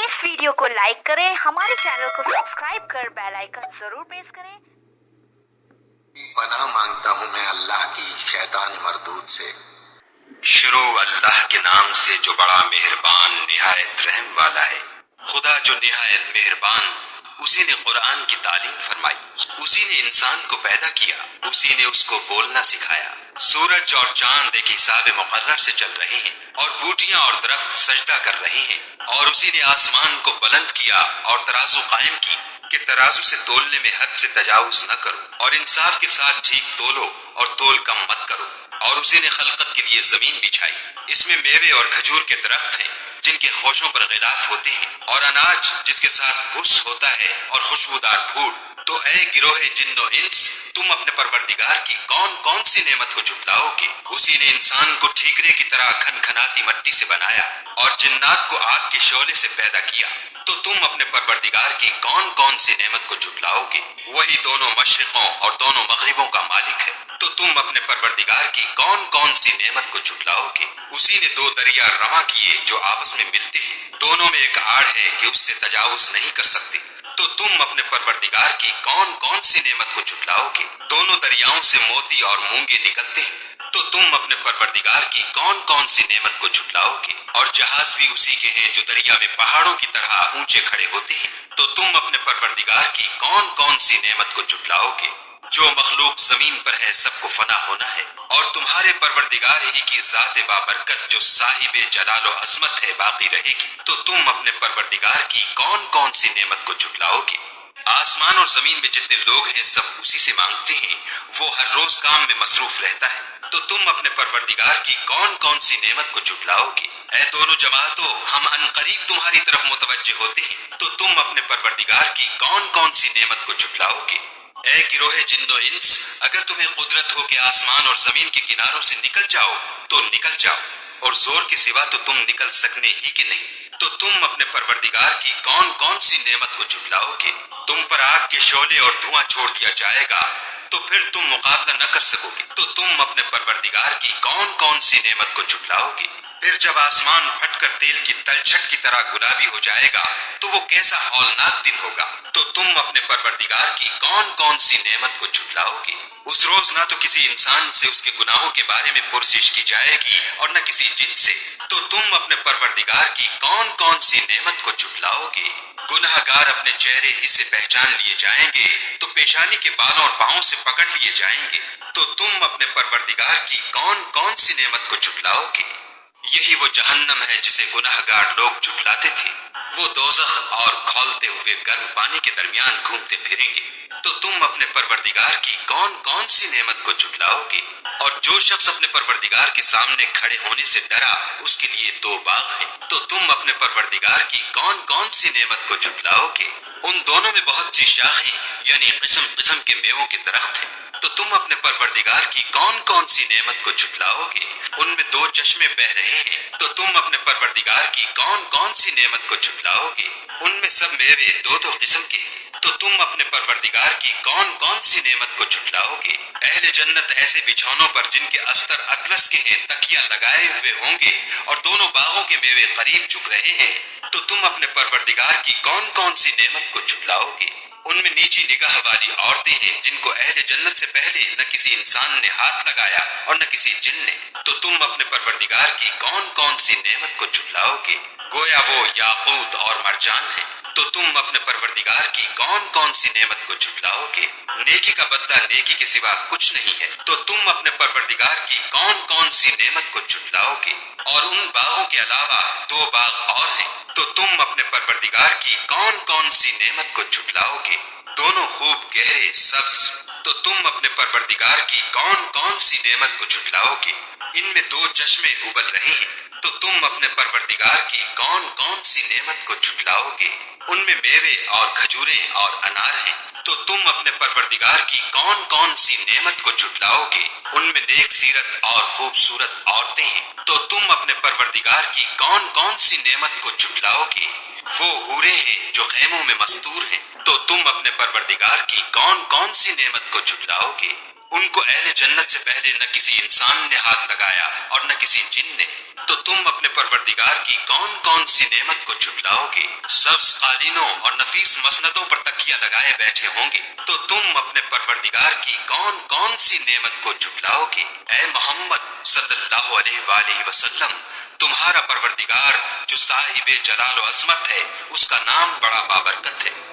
इस वीडियो को लाइक करें, हमारे चैनल को सब्सक्राइब कर बेल आइकन जरूर प्रेस करें। पनाह मांगता हूँ मैं अल्लाह की शैतान मरदूद से। शुरू अल्लाह के नाम से जो बड़ा मेहरबान निहायत रहम वाला है। खुदा जो निहायत मेहरबान, उसी ने कुरान की तालीम फरमाई, उसी ने इंसान को पैदा किया, उसी ने उसको बोलना सिखाया। सूरज और चांद एक हिसाब मुकर्रर से चल रहे हैं और बूटियां और दरख्त सजदा कर रहे हैं, और उसी ने आसमान को बुलंद किया और तराजू कायम की कि तराजू से तोलने में हद से तजावुज न करो और इंसाफ के साथ ठीक तोलो और तोल कम मत करो। और उसी ने खलकत के लिए जमीन बिछाई, इसमें मेवे और खजूर के दरख्त हैं जिनके खोशों पर गिलाफ होते हैं, और अनाज जिसके साथ भुस होता है और खुशबूदार फूल। तो ऐ गिरोहे जिन्नो इंस, तुम अपने परवरदिगार की कौन कौन सी नेमत को झुटलाओगे। उसी ने इंसान को ठीकरे की तरह खनखनाती मिट्टी से बनाया और जिन्नात को आग के शोले से पैदा किया। तो तुम अपने परवरदिगार की कौन कौन सी नेमत को झुटलाओगे। वही दोनों मशरिकों और दोनों मगरिबों का मालिक है, तो तुम अपने परवरदिगार की कौन कौन सी नेमत को झुटलाओगे। उसी ने दो दरिया रवा किए जो आपस में मिलते हैं, दोनों में एक आड़ है कि उससे तजावुज नहीं कर सकते। तो तुम अपने परवरदिगार की कौन कौन सी नेमत को झुटलाओगे। दोनों दरियाओं से मोती और मूंगे निकलते हैं, तो तुम अपने परवरदिगार की कौन कौन सी नेमत को झुटलाओगे। और जहाज भी उसी के हैं जो दरिया में पहाड़ों की तरह ऊंचे खड़े होते हैं, तो तुम अपने परवरदिगार की कौन कौन सी नेमत को झुटलाओगे। जो मखलूक जमीन पर है सबको फना होना है, और तुम्हारे परवरदिगार ही की जात बाबरकत जो साहिबे जलालो अजमत है बाकी रहेगी। तो तुम अपने परवरदिगार की कौन कौन सी नेमत को झुटलाओगे। आसमान और जमीन में जितने लोग हैं सब उसी से मांगते हैं, वो हर रोज काम में मसरूफ रहता है। तो तुम अपने परवरदिगार की कौन कौन सी नेमत को झुटलाओगे। ऐ दोनों जमातों, हम अनकरीब तुम्हारी तरफ मुतवज्जे होते हैं, तो तुम अपने परवरदिगार की कौन कौन सी नेमत को झुटलाओगे। ऐ गिरोहे जिन्नो इंस, अगर तुम्हें कुदरत हो कि आसमान और जमीन के किनारों से निकल जाओ तो निकल जाओ, और जोर के सिवा तो तुम निकल सकने ही कि नहीं। तो तुम अपने परवरदिगार की कौन कौन सी नेमत को झुटलाओगे। तुम पर आग के शोले और धुआं छोड़ दिया जाएगा, तो फिर तुम मुकाबला न कर सकोगे। तो तुम अपने परवरदिगार की कौन कौन सी नेमत को झुटलाओगे। फिर जब आसमान फटकर तेल की तलछट की तरह गुलाबी हो जाएगा, तो वो कैसा हौलनाक दिन होगा। तो तुम अपने परवरदिगार की कौन कौन सी नेमत को झुटलाओगे। उस रोज ना तो किसी इंसान से उसके गुनाहों के बारे में पुरसिश की जाएगी और न किसी जिन से। तो तुम अपने परवरदिगार की कौन कौन सी नेमत को झुटलाओगे। गुनहगार अपने चेहरे ही से पहचान लिए जाएंगे, तो पेशानी के बालों और पांवों से पकड़ लिए जाएंगे। तो तुम अपने परवरदिगार की कौन कौन सी नेमत को झुटलाओगे। यही वो जहन्नम है जिसे गुनहगार लोग झुटलाते थे। वो दोज़ख और खौलते हुए गर्म पानी के दरमियान घूमते फिरेंगे। तो तुम अपने परवरदिगार की कौन कौन सी नेमत को झुटलाओगे। और जो शख्स अपने परवरदिगार के सामने खड़े होने से डरा, उसके लिए दो बाग हैं। तो तुम अपने परवरदिगार की कौन कौन सी नेमत को झुटलाओगे। उन दोनों में बहुत सी शाखें यानी किस्म किस्म के मेवों के दरख्त हैं। तो तुम अपने परवरदिगार की कौन कौन सी नेमत को झुटलाओगे। उनमें दो चश्मे बह रहे हैं, तो तुम अपने परवरदिगार की कौन कौन सी नेमत को झुटलाओगे। उनमें सब मेवे दो दो किस्म के हैं, तो तुम अपने परवरदिगार की कौन कौन सी नेमत को झुटलाओगे। अहले जन्नत ऐसे बिछौनों पर जिनके अस्तर अतलस के हैं तकिया लगाए हुए होंगे, और दोनों बागों के मेवे करीब झुक रहे हैं। तो तुम अपने परवरदिगार की कौन कौन सी नेमत को झुटलाओगे। उनमें नीची निगाह वाली औरतें हैं जिनको अहले जन्नत से पहले न किसी इंसान ने हाथ लगाया और न किसी जिन ने। तो तुम अपने परवरदिगार की कौन कौन सी नेमत को झुटलाओगे। गोया वो याकूत और मरजान है, तो तुम अपने परवरदिगार की कौन कौन सी नेमत को झुटलाओगे। नेकी का बदला नेकी के सिवा कुछ नहीं है, तो तुम अपने परवरदिगार की कौन कौन सी नेमत को झुटलाओगे। और उन बागों के अलावा दो बाग और हैं, तो तुम अपने परवरदिगार की कौन कौन सी नेमत को झुटलाओगे। दोनों खूब गहरे सब्ज, तो तुम अपने परवरदिगार की कौन कौन सी नेमत को झुटलाओगे। इनमें दो चश्मे उबल रहे हैं, तो तुम अपने परवरदिगार की कौन कौन सी नेमत को झुटलाओगे। उनमें मेवे और खजूरें और अनार हैं, तो तुम अपने परवरदिगार की कौन कौन सी नेमत को झुटलाओगे। उनमें नेक सीरत और खूबसूरत औरतें हैं, तो तुम अपने परवरदिगार की कौन कौन सी नेमत को झुटलाओगे। वो हूरें हैं जो खैमों में मस्तूर हैं, तो तुम अपने परवरदिगार की कौन कौन सी नेमत को झुटलाओगे। ان کو اہل جنت سے پہلے نہ کسی انسان نے ہاتھ لگایا اور نہ کسی جن نے، تو تم اپنے پروردگار کی کون کون سی نعمت کو جھٹلاؤ گے؟ سبز قالینوں اور نفیس مسندوں پر تکیہ لگائے بیٹھے ہوں گے، تو تم اپنے پروردگار کی کون کون سی نعمت کو جھٹلاؤ گے؟ اے محمد صلی اللہ علیہ وآلہ وسلم، تمہارا پروردگار جو صاحب جلال و عظمت ہے، اس کا نام بڑا بابرکت ہے۔